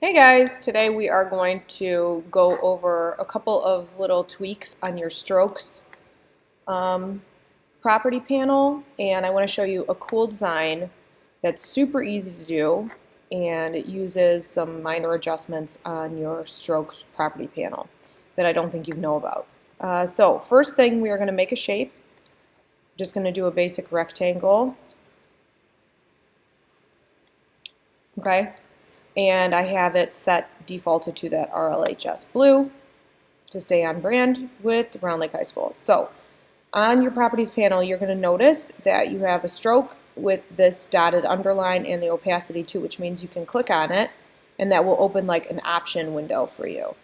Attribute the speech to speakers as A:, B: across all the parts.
A: Hey guys, today we are going to go over a couple of little tweaks on your strokes um, property panel, and I want to show you a cool design that's super easy to do, and it uses some minor adjustments on your strokes property panel that I don't think you know about. So first thing, we are going to make a shape. Just going to do a basic rectangle. Okay, and I have it set defaulted to that RLHS blue to stay on brand with Round Lake High School. So on your properties panel, you're going to notice that you have a stroke with this dotted underline and the opacity too, which means you can click on it and that will open like an option window for you.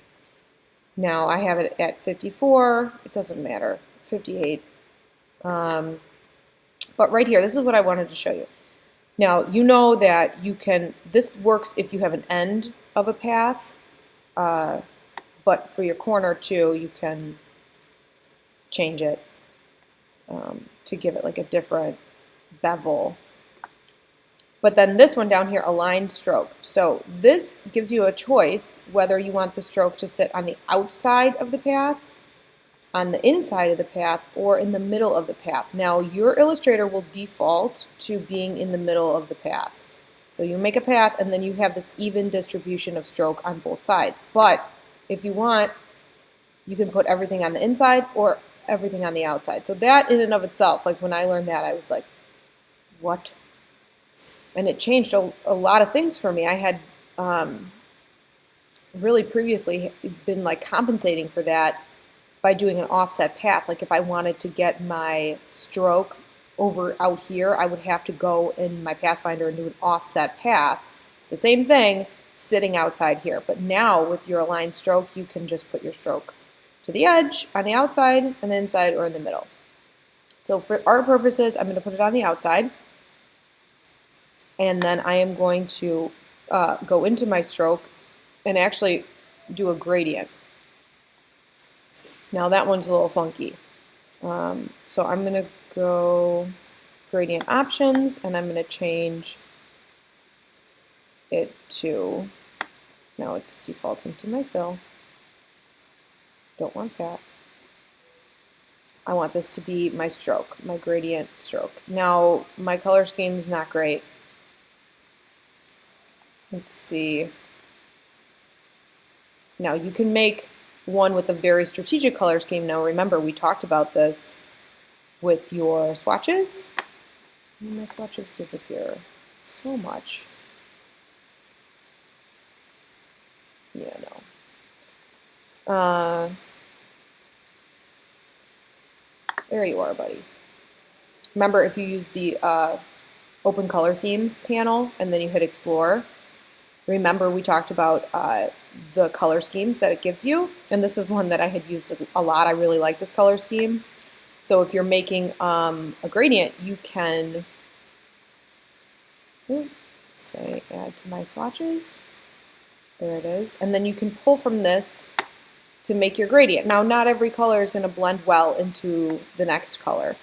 A: Now I have it at 54, it doesn't matter, 58. But right here, this is what I wanted to show you. Now, you know that you can, this works if you have an end of a path, but for your corner too, you can change it to give it like a different bevel. But then this one down here, aligned stroke. So this gives you a choice whether you want the stroke to sit on the outside of the path, on the inside of the path, or in the middle of the path. Now your Illustrator will default to being in the middle of the path. So you make a path and then you have this even distribution of stroke on both sides. But if you want, you can put everything on the inside or everything on the outside. So that in and of itself, like when I learned that, I was like, what? And it changed a lot of things for me. I had really previously been like compensating for that by doing an offset path. Like if I wanted to get my stroke over out here, I would have to go in my Pathfinder and do an offset path. The same thing sitting outside here. But now with your aligned stroke, you can just put your stroke to the edge, on the outside, and the inside, or in the middle. So for our purposes, I'm going to put it on the outside. And then I am going to go into my stroke and actually do a gradient. Now that one's a little funky. So I'm going to go gradient options, and I'm going to change it to, now it's defaulting to my fill. Don't want that. I want this to be my stroke, my gradient stroke. Now my color scheme is not great. Let's see. Now you can make one with a very strategic color scheme. Now remember, we talked about this with your swatches. My swatches disappear so much. Yeah, no. There you are, buddy. Remember, if you use the Open Color Themes panel and then you hit Explore, remember we talked about the color schemes that it gives you, and this is one that I had used a lot. I really like this color scheme. So if you're making a gradient, you can say add to my swatches. There it is. And then you can pull from this to make your gradient. Now not every color is going to blend well into the next color.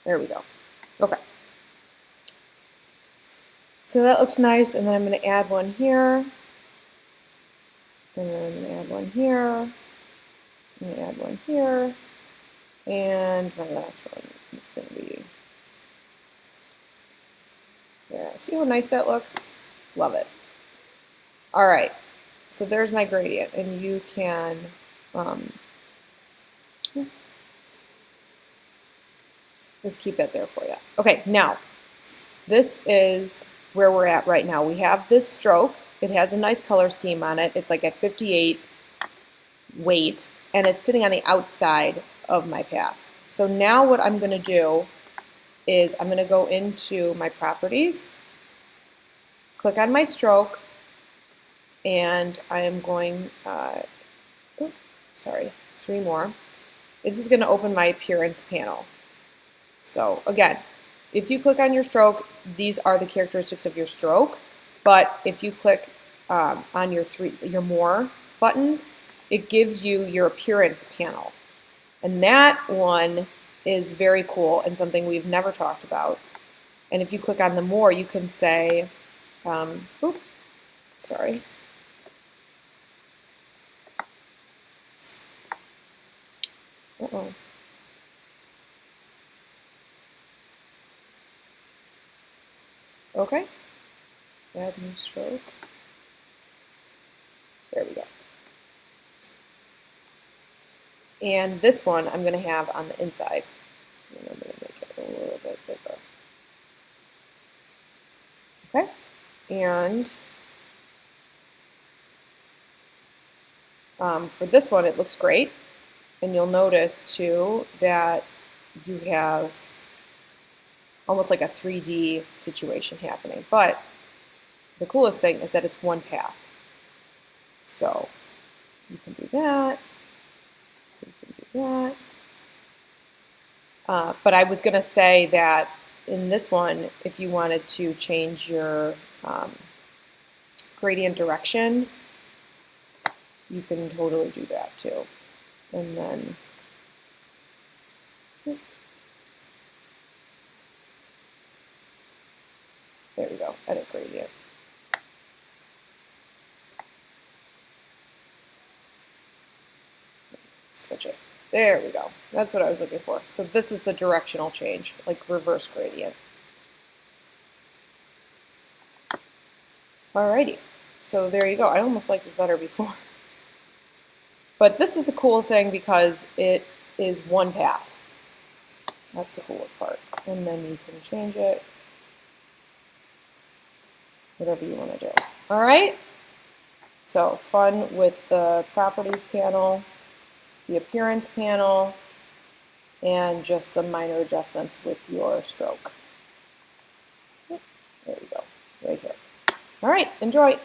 A: There we go. Okay. So that looks nice, and then I'm going to add one here, and then I'm going to add one here, I'm going to add one here, and my last one is going to be, yeah, see how nice that looks? Love it. All right, so there's my gradient, and you can just keep that there for you. Okay, now, this is where we're at right now. We have this stroke. It has a nice color scheme on it. It's like at 58 weight, and it's sitting on the outside of my path. So now what I'm going to do is I'm going to go into my properties, click on my stroke, and I am going, sorry, 3 more. This is going to open my appearance panel. So again, if you click on your stroke, these are the characteristics of your stroke. But if you click on your more buttons, it gives you your appearance panel. And that one is very cool and something we've never talked about. And if you click on the more, you can say, sorry. Uh-oh. Okay. Add new stroke. There we go. And this one I'm going to have on the inside. And I'm going to make it a little bit bigger. Okay. And for this one, it looks great. And you'll notice, too, that you have almost like a 3D situation happening. But the coolest thing is that it's one path. So you can do that. You can do that. But I was going to say that in this one, if you wanted to change your gradient direction, you can totally do that too. And then there we go, edit gradient. Switch it. There we go. That's what I was looking for. So this is the directional change, like reverse gradient. Alrighty. So there you go. I almost liked it better before. But this is the cool thing because it is one path. That's the coolest part. And then you can change it, whatever you want to do. All right? So fun with the properties panel, the appearance panel, and just some minor adjustments with your stroke. There we go, right here. All right, enjoy.